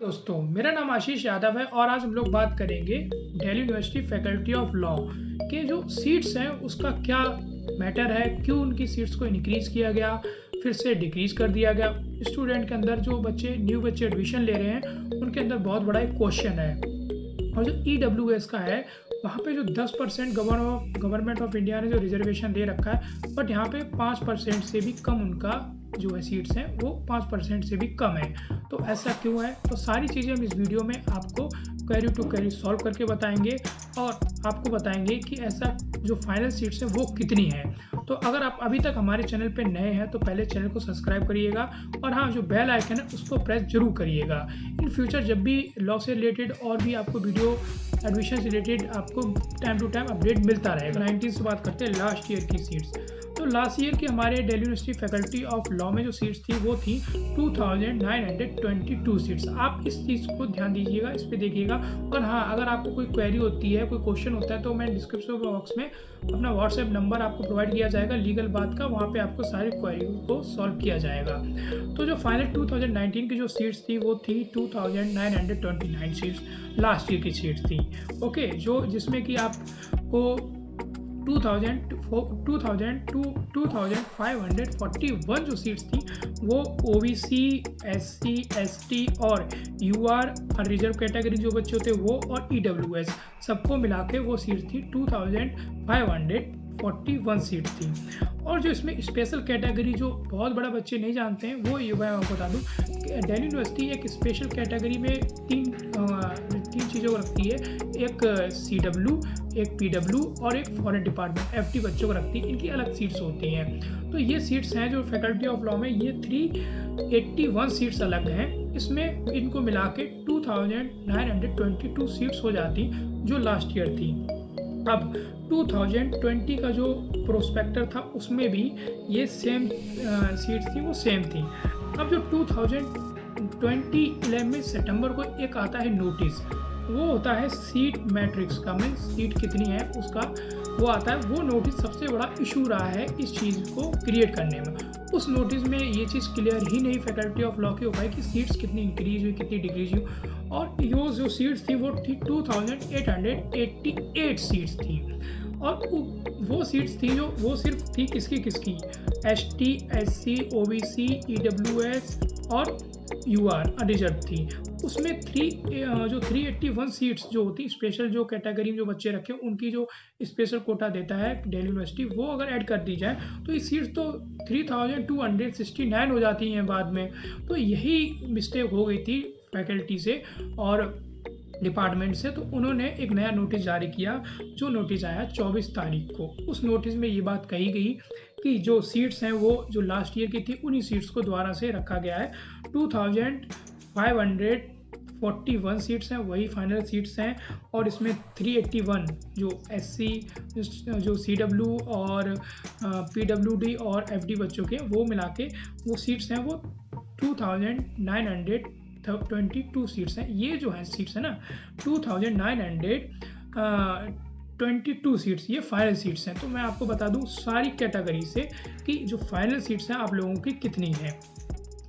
दोस्तों, मेरा नाम आशीष यादव है और आज हम लोग बात करेंगे Delhi university faculty of law के जो सीट्स हैं उसका क्या मैटर है, क्यों उनकी सीट्स को इंक्रीज़ किया गया, फिर से डिक्रीज़ कर दिया गया। स्टूडेंट के अंदर जो न्यू बच्चे एडमिशन ले रहे हैं, उनके अंदर बहुत बड़ा एक क्वेश्चन है। और जो ईडब्ल्यूएस का है, वहाँ पे जो 10% गवर्नमेंट ऑफ इंडिया ने जो रिजर्वेशन दे रखा है, बट यहाँ पे 5% से भी कम उनका जो है सीट्स हैं वो 5% से भी कम है। तो ऐसा क्यों है? तो सारी चीज़ें हम इस वीडियो में आपको क्वेरी टू क्वेरी सॉल्व करके बताएंगे और आपको बताएंगे कि ऐसा जो फाइनल सीट्स हैं वो कितनी हैं। तो अगर आप अभी तक हमारे चैनल पे नए हैं तो पहले चैनल को सब्सक्राइब करिएगा और हाँ, जो बेल आइकन है उसको प्रेस जरूर करिएगा। इन फ्यूचर जब भी लॉ से रिलेटेड और भी आपको वीडियो एडमिशन से रिलेटेड आपको टाइम टू टाइम अपडेट मिलता रहेगा। 19 से बात करते हैं लास्ट ईयर की सीट्स। तो लास्ट ईयर की हमारे Delhi university faculty of law में जो सीट्स थी वो थी 2922 सीट्स। आप इस चीज़ को ध्यान दीजिएगा, इस पर देखिएगा। और हाँ, अगर आपको कोई क्वेरी होती है, कोई क्वेश्चन होता है तो मैं डिस्क्रिप्शन बॉक्स में अपना व्हाट्सएप नंबर आपको प्रोवाइड किया जाएगा लीगल बात का, वहाँ पे आपको सारी क्वेरी को सॉल्व किया जाएगा। तो जो फाइनल 2019 की जो सीट्स थी वो थी 2929 सीट्स लास्ट ईयर की सीट्स थी। ओके, जो जिसमें कि आपको 2541 जो सीट्स थी वो ओबीसी, एससी, एसटी और यूआर रिजर्व कैटेगरी जो बच्चे होते वो और ईडब्ल्यूएस सबको मिला के वो सीट थी 2541 सीट थी। और जो इसमें स्पेशल कैटेगरी जो बहुत बड़ा बच्चे नहीं जानते हैं वो ये मैं आपको बता दूं, दिल्ली यूनिवर्सिटी एक स्पेशल कैटेगरी में तीन चीज़ों को रखती है। एक सीडब्ल्यू, एक पीडब्ल्यू और एक फॉरेन डिपार्टमेंट एफटी बच्चों को रखती है। इनकी अलग सीट्स होती हैं। तो ये सीट्स हैं जो फैकल्टी ऑफ लॉ में, ये 381 सीट्स अलग हैं। इसमें इनको मिला के 2922 सीट्स हो जाती जो लास्ट ईयर थी। अब 2020 का जो प्रोस्पेक्टर था उसमें भी ये सेम सीट्स थी, वो सेम थी। अब जो 2011 सितंबर को एक आता है नोटिस, वो होता है सीट मैट्रिक्स का, मीन सीट कितनी है उसका वो आता है। वो नोटिस सबसे बड़ा इशू रहा है इस चीज़ को क्रिएट करने में। उस नोटिस में ये चीज़ क्लियर ही नहीं फैकल्टी ऑफ लॉ की हो पाई कि सीट्स कितनी इंक्रीज हुई, कितनी डिक्रीज हुई। और ये जो सीट्स थी वो थी 2888 सीट्स थी। और वो सीट्स थी जो वो सिर्फ थी किसकी एसटी, एससी, ओबीसी, ईडब्ल्यूएस और यूआर रिजर्व थी। उसमें 381 सीट्स जो होती स्पेशल जो कैटेगरी में जो बच्चे रखे उनकी जो स्पेशल कोटा देता है दिल्ली यूनिवर्सिटी, वो अगर ऐड कर दी जाए तो ये सीट्स तो 3269 हो जाती हैं बाद में। तो यही मिस्टेक हो गई थी फैकल्टी से और डिपार्टमेंट से। तो उन्होंने एक नया नोटिस जारी किया, जो नोटिस आया 24 तारीख को। उस नोटिस में ये बात कही गई कि जो सीट्स हैं वो जो लास्ट ईयर की थी उन्हीं सीट्स को दोबारा से रखा गया है। 2541 सीट्स हैं, वही फाइनल सीट्स हैं। और इसमें 381 जो एससी, जो सीडब्ल्यू और पीडब्ल्यूडी और एफडी बच्चों के वो मिला के वो सीट्स हैं वो 2922 सीट्स हैं। ये जो है सीट्स है ना 2922 सीट्स, ये फाइनल सीट्स हैं। तो मैं आपको बता दूं सारी कैटेगरी से कि जो फाइनल सीट्स हैं आप लोगों की कितनी हैं।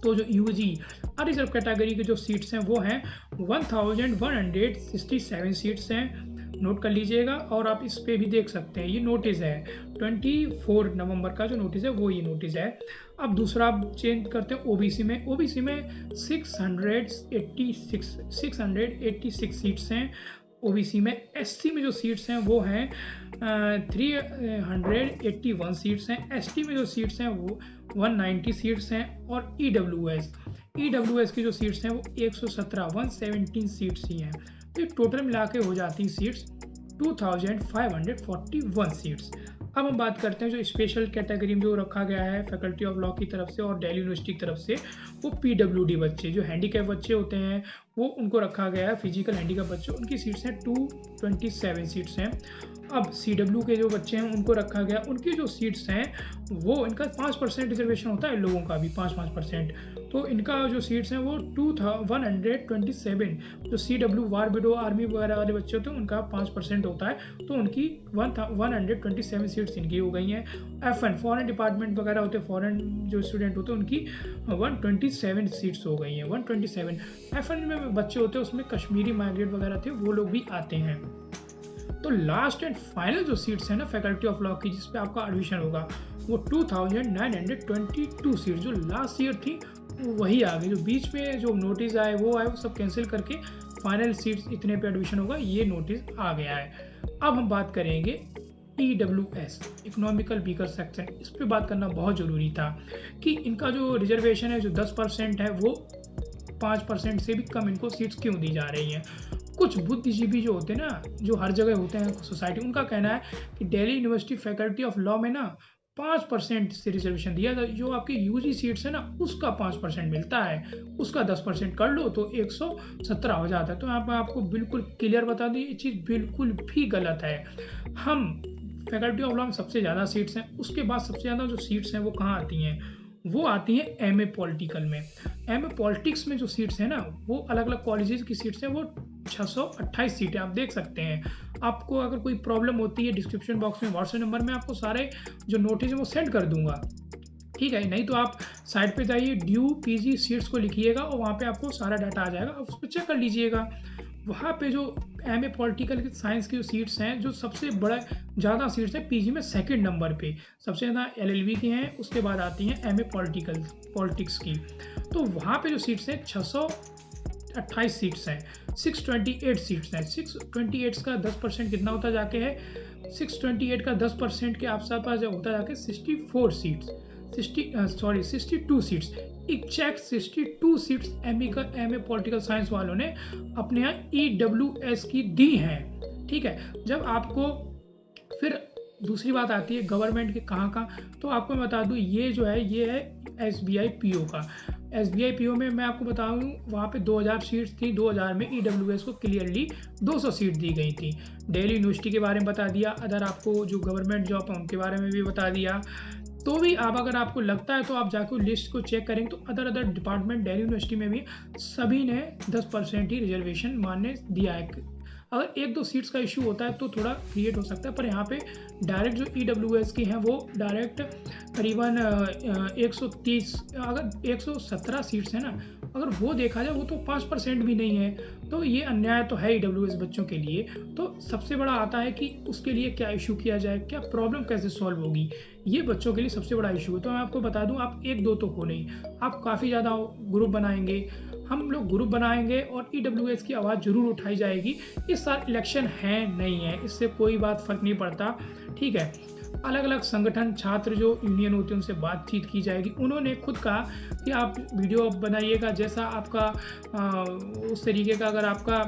तो जो यूजी रिजर्व कैटेगरी की जो सीट्स हैं वो हैं 1167 सीट्स हैं। नोट कर लीजिएगा और आप इस पे भी देख सकते हैं, ये नोटिस है 24 नवंबर का जो नोटिस है वो ये नोटिस है। अब दूसरा आप चेंज करते हैं ओबीसी में। ओबीसी में 686 सीट्स हैं ओबीसी में। एससी में जो सीट्स हैं वो हैं 381 सीट्स हैं। एसटी में जो सीट्स हैं वो 190 सीट्स हैं। और ईडब्ल्यूएस की जो सीट्स हैं वो 117 सीट्स ही हैं। तो टोटल मिला के हो जाती सीट्स 2541 सीट्स। अब हम बात करते हैं जो स्पेशल कैटेगरी में जो रखा गया है फैकल्टी ऑफ लॉ की तरफ से और दिल्ली यूनिवर्सिटी की तरफ से, वो पीडब्ल्यूडी बच्चे जो हैंडीकैप बच्चे होते हैं वो उनको रखा गया है। फिजिकल हैंडीकैप बच्चे, उनकी सीट्स हैं 227 सीट्स हैं। अब सीडब्ल्यू के जो बच्चे हैं उनको रखा गया, उनकी जो सीट्स हैं वो इनका 5% रिजर्वेशन होता है लोगों का भी, 5% तो इनका जो सीट्स हैं वो 127, जो CW वार विडो आर्मी वगैरह वाले बच्चे होते हैं उनका 5% होता है, तो उनकी 127 सीट्स इनकी हो गई हैं। FN फॉरेन डिपार्टमेंट वगैरह होते हैं, फॉरेन जो स्टूडेंट होते हैं उनकी 127 सीट्स हो गई हैं। 127 FN में बच्चे होते हैं, उसमें कश्मीरी माइग्रेट वगैरह थे, वो लोग भी आते हैं। तो लास्ट एंड फाइनल जो सीट्स हैं ना फैकल्टी ऑफ लॉ की, जिसपे आपका एडमिशन होगा, वो 2922 सीट जो लास्ट ईयर थी वही आ गई। जो बीच में जो नोटिस आए वो सब कैंसिल करके फाइनल सीट्स इतने पे एडमिशन होगा, ये नोटिस आ गया है। अब हम बात करेंगे EWS, इकोनॉमिकल वीकर सेक्शन। इस पर बात करना बहुत ज़रूरी था कि इनका जो रिजर्वेशन है जो 10% है, वो 5% से भी कम इनको सीट्स क्यों दी जा रही हैं। कुछ बुद्धिजीवी जो होते हैं ना, जो हर जगह होते हैं सोसाइटी, उनका कहना है कि Delhi university faculty of law में ना 5% से रिजर्वेशन दिया था। जो आपकी UG सीट्स है ना, उसका 5% मिलता है, उसका 10% कर लो तो 117 हो जाता है। तो यहाँ पर आपको बिल्कुल क्लियर बता दूँ, ये चीज़ बिल्कुल भी गलत है। हम फैकल्टी ऑफ लॉ में सबसे ज़्यादा सीट्स हैं, उसके बाद सबसे ज़्यादा जो सीट्स हैं वो कहाँ आती हैं, वो आती हैं MA पॉलिटिकल में। MA पॉलिटिक्स में जो सीट्स हैं ना, वो अलग अलग कॉलेजेस की सीट्स हैं, वो 628 सीटें। आप देख सकते हैं। आपको अगर कोई प्रॉब्लम होती है, डिस्क्रिप्शन बॉक्स में व्हाट्सएप नंबर में आपको सारे जो नोटिस है वो सेंड कर दूंगा, ठीक है। नहीं तो आप साइट पे जाइए, ड्यू PG सीट्स को लिखिएगा और वहाँ पे आपको सारा डाटा आ जाएगा, आप उस पर चेक कर लीजिएगा। वहाँ पे जो MA पॉलिटिकल साइंस की जो सीट्स हैं, जो सबसे बड़ा ज़्यादा सीट्स हैं PG में, सेकंड नंबर पे सबसे ज़्यादा LLB की हैं, उसके बाद आती हैं MA पॉलिटिक्स की। तो वहाँ पे जो सीट्स हैं 628 सीट्स हैं, 628 सीट्स हैं। 628 का 10% कितना होता जाके है, 628 का 10% के आप पास होता जाके 64 seats, 62 seats. Exact 62 seats MA political science वालों ने अपने यहाँ EWS की दी हैं, ठीक है। जब आपको फिर दूसरी बात आती है गवर्नमेंट के कहाँ, तो आपको मैं बता दूँ, ये जो है ये है SBI PO का। SBI PO में मैं आपको बताऊँ, वहाँ पे 2000 सीट्स थी। 2000 में EWS को क्लियरली 200 सीट दी गई थी। दिल्ली यूनिवर्सिटी के बारे में बता दिया, अदर आपको जो गवर्नमेंट जॉब है उनके बारे में भी बता दिया। तो भी आप अगर आपको लगता है तो आप जाकर लिस्ट को चेक करेंगे, तो अदर डिपार्टमेंट दिल्ली यूनिवर्सिटी में भी सभी ने 10% ही रिजर्वेशन मानने दिया है। अगर 1-2 सीट्स का इशू होता है तो थोड़ा क्रिएट हो सकता है, पर यहाँ पे डायरेक्ट जो EWS की हैं वो डायरेक्ट करीबन 130, अगर 117 सीट्स हैं ना, अगर वो देखा जाए वो तो 5% भी नहीं है। तो ये अन्याय तो है EWS बच्चों के लिए। तो सबसे बड़ा आता है कि उसके लिए क्या इशू किया जाए, क्या प्रॉब्लम कैसे सॉल्व होगी, ये बच्चों के लिए सबसे बड़ा इशू है। तो मैं आपको बता दूं, आप 1-2 तो हो नहीं, आप काफ़ी ज़्यादा ग्रुप बनाएंगे, हम लोग ग्रुप बनाएंगे और EWS की आवाज़ जरूर उठाई जाएगी। इस साल इलेक्शन है नहीं है, इससे कोई बात फर्क नहीं पड़ता, ठीक है। अलग अलग संगठन, छात्र जो यूनियन होते हैं उनसे बातचीत की जाएगी। उन्होंने खुद कहा कि आप वीडियो बनाइएगा, जैसा आपका उस तरीके का अगर आपका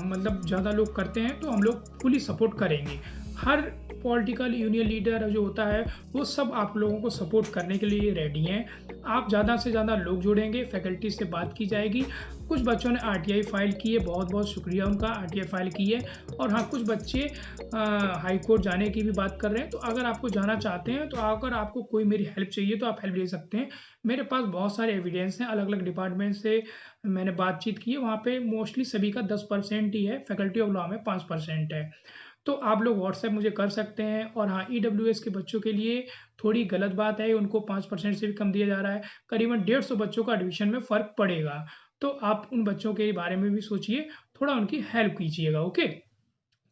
मतलब ज़्यादा लोग करते हैं तो हम लोग फुली सपोर्ट करेंगे। हर पॉलिटिकल यूनियन लीडर जो होता है वो सब आप लोगों को सपोर्ट करने के लिए रेडी हैं। आप ज़्यादा से ज़्यादा लोग जोड़ेंगे, फैकल्टी से बात की जाएगी। कुछ बच्चों ने RTI फाइल की है, बहुत बहुत शुक्रिया उनका, RTI फाइल की है। और हाँ, कुछ बच्चे हाई कोर्ट जाने की भी बात कर रहे हैं। तो अगर आपको जाना चाहते हैं, तो अगर आपको कोई मेरी हेल्प चाहिए तो आप हेल्प ले सकते हैं। मेरे पास बहुत सारे एविडेंस हैं, अलग अलग डिपार्टमेंट से मैंने बातचीत की है, वहाँ पे मोस्टली सभी का 10% ही है, फैकल्टी ऑफ लॉ में 5% है। तो आप लोग व्हाट्सएप मुझे कर सकते हैं। और हाँ, EWS के बच्चों के लिए थोड़ी गलत बात है, उनको 5% से भी कम दिया जा रहा है। करीबन 150 बच्चों का एडमिशन में फ़र्क पड़ेगा। तो आप उन बच्चों के बारे में भी सोचिए, थोड़ा उनकी हेल्प कीजिएगा, ओके।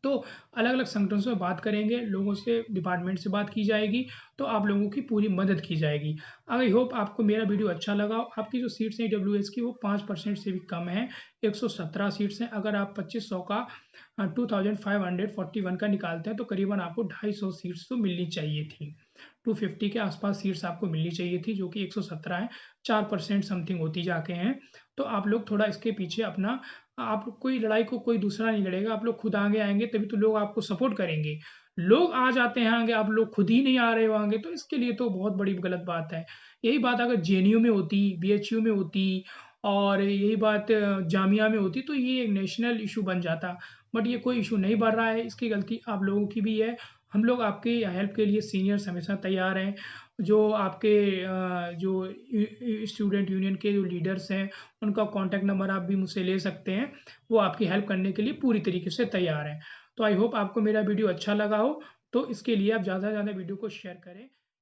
तो अलग अलग संगठनों से बात करेंगे, लोगों से, डिपार्टमेंट से बात की जाएगी, तो आप लोगों की पूरी मदद की जाएगी। आई होप आपको मेरा वीडियो अच्छा लगा। आपकी जो सीट्स हैं EWS की वो 5% से भी कम है, 117 सीट्स हैं। अगर आप 2500 का 2541 का निकालते हैं तो करीबन आपको 250 सीट्स तो मिलनी चाहिए थी। 250 के आसपास सीट्स आपको मिलनी चाहिए थी, जो कि 117 है, 4% समथिंग होती जाके हैं। तो आप लोग थोड़ा इसके पीछे अपना, आप कोई लड़ाई को कोई दूसरा नहीं लड़ेगा, आप लोग खुद आगे आएंगे तभी तो लोग आपको सपोर्ट करेंगे। लोग आ जाते हैं आगे, आप लोग खुद ही नहीं आ रहे हो आगे, तो इसके लिए तो बहुत बड़ी गलत बात है। यही बात अगर JNU में होती, BHU में होती, और यही बात जामिया में होती, तो ये एक नेशनल इशू बन जाता। बट ये कोई इशू नहीं बढ़ रहा है, इसकी गलती आप लोगों की भी है। हम लोग आपकी हेल्प के लिए सीनियर्स हमेशा तैयार हैं। जो आपके जो स्टूडेंट यूनियन के जो लीडर्स हैं, उनका कॉन्टैक्ट नंबर आप भी मुझसे ले सकते हैं। वो आपकी हेल्प करने के लिए पूरी तरीके से तैयार हैं। तो आई होप आपको मेरा वीडियो अच्छा लगा हो, तो इसके लिए आप ज़्यादा से ज़्यादा वीडियो को शेयर करें।